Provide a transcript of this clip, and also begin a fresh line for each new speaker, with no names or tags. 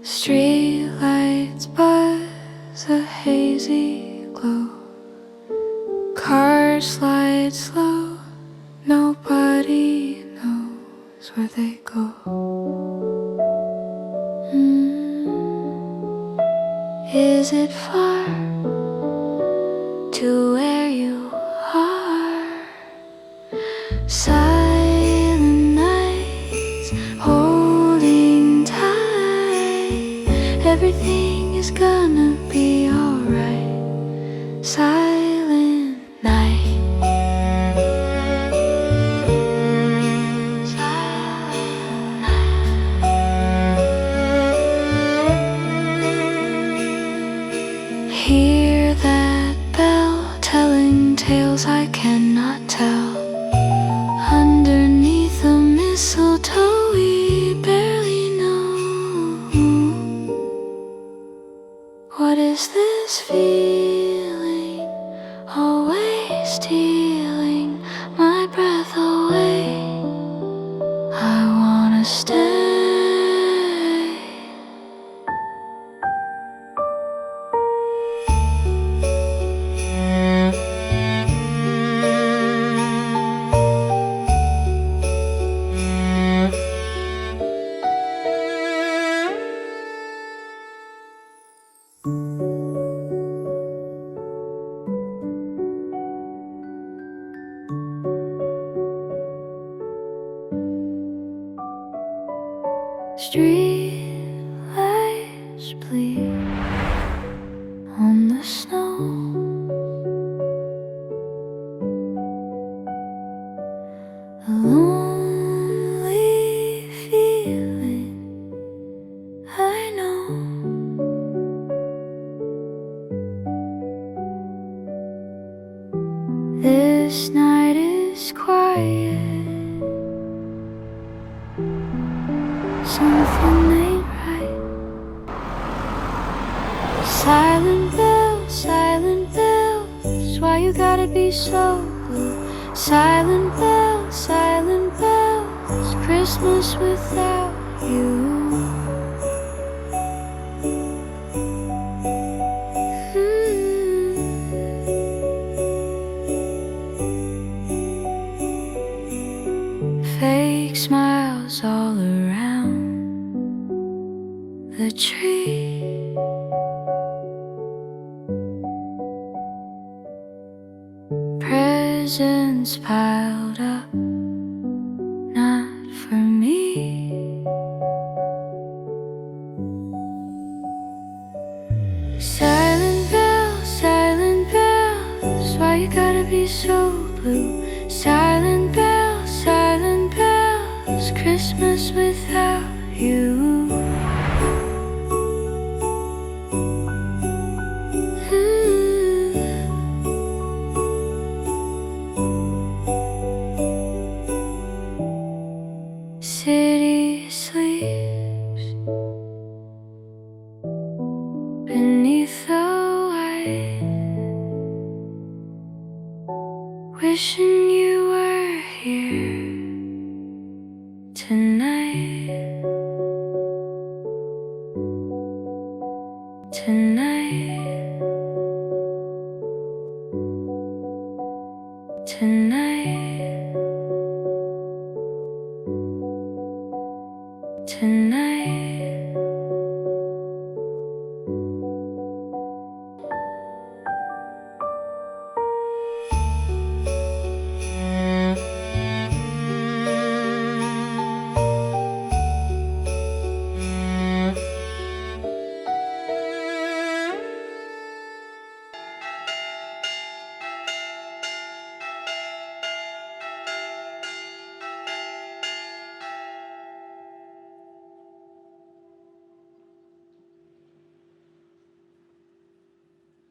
Street lights buzz a hazy glow. Cars slide slow. Nobody knows where they go. Is it far to where you are? Silent nights holding tight. Everything is gonna be alright. Silent night. Hear that bell telling tales I cannot tell. Underneath the mistletoe we barely know. What is this feeling? Always stealing my breath away. I wanna stay. Street lights bleed on the snow. A lonely feeling, I know. This night is quiet. Something ain't right. Silent bells, why you gotta be so blue? Silent bells, Christmas without you. Fake smiles all around the tree. Presents piled up, not for me. Silent bells, why you gotta be so blue? Silent bells, Christmas without you. City sleeps beneath the white, wishing you were here tonight. Tonight. Tonight.